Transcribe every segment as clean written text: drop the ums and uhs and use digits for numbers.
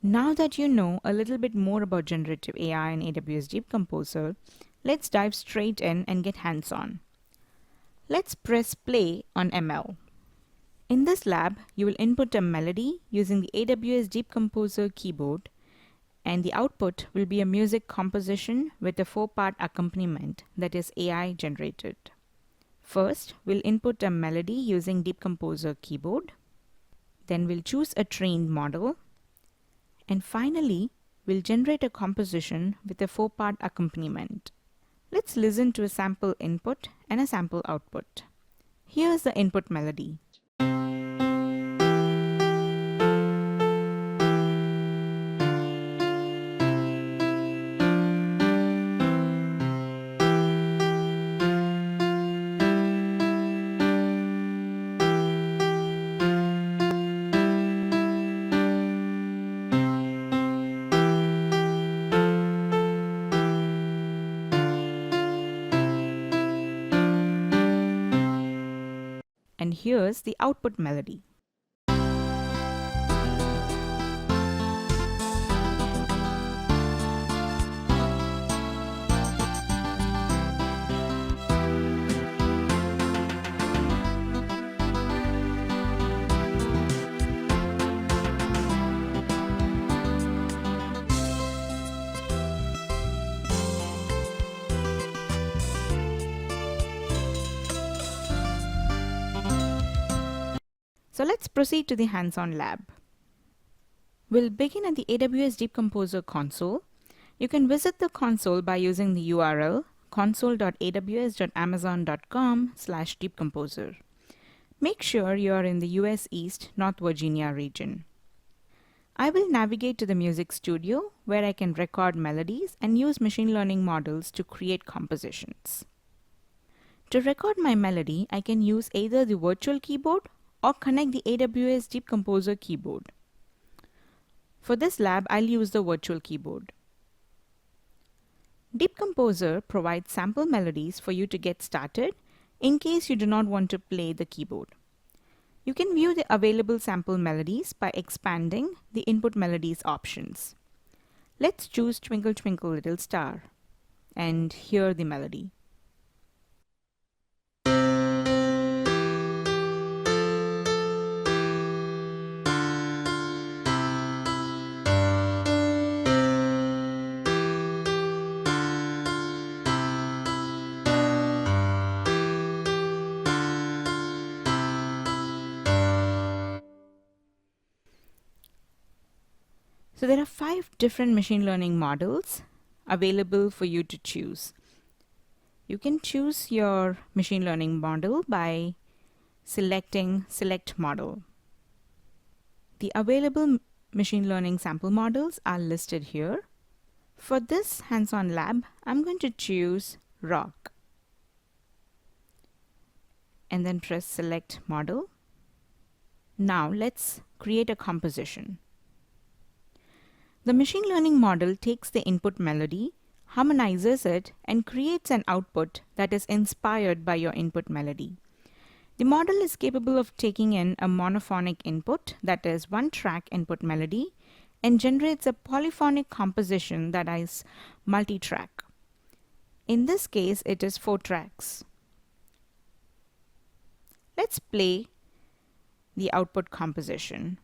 Now that you know a little bit more about generative AI and AWS DeepComposer, let's dive straight in and get hands-on. Let's press play on ML. In this lab, you will input a melody using the AWS DeepComposer keyboard, and the output will be a music composition with a 4-part accompaniment that is AI generated. First, we'll input a melody using DeepComposer keyboard. Then we'll choose a trained model. And finally, we'll generate a composition with a 4-part accompaniment. Let's listen to a sample input and a sample output. Here's the input melody. And here's the output melody. So let's proceed to the hands-on lab. We'll begin at the AWS DeepComposer console. You can visit the console by using the URL console.aws.amazon.com/deepcomposer. Make sure you are in the US East, North Virginia region. I will navigate to the Music Studio where I can record melodies and use machine learning models to create compositions. To record my melody, I can use either the virtual keyboard or connect the AWS DeepComposer keyboard. For this lab, I'll use the virtual keyboard. DeepComposer provides sample melodies for you to get started in case you do not want to play the keyboard. You can view the available sample melodies by expanding the input melodies options. Let's choose Twinkle Twinkle Little Star and hear the melody. So there are 5 different machine learning models available for you to choose. You can choose your machine learning model by selecting Select Model. The available machine learning sample models are listed here. For this hands-on lab, I'm going to choose Rock and then press Select Model. Now let's create a composition. The machine learning model takes the input melody, harmonizes it, and creates an output that is inspired by your input melody. The model is capable of taking in a monophonic input, that is one track input melody, and generates a polyphonic composition that is multi-track. In this case, it is 4 tracks. Let's play the output composition.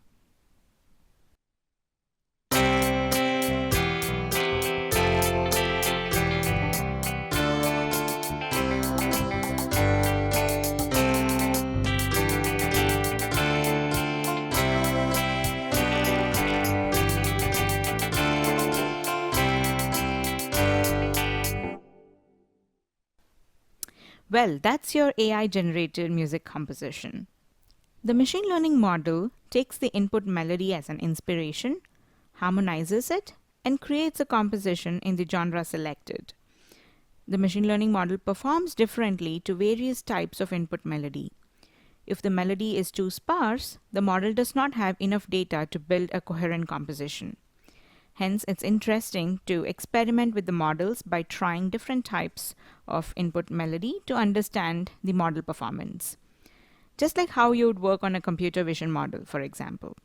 Well, that's your AI-generated music composition. The machine learning model takes the input melody as an inspiration, harmonizes it, and creates a composition in the genre selected. The machine learning model performs differently to various types of input melody. If the melody is too sparse, the model does not have enough data to build a coherent composition. Hence, it's interesting to experiment with the models by trying different types of input melody to understand the model performance. Just like how you would work on a computer vision model, for example.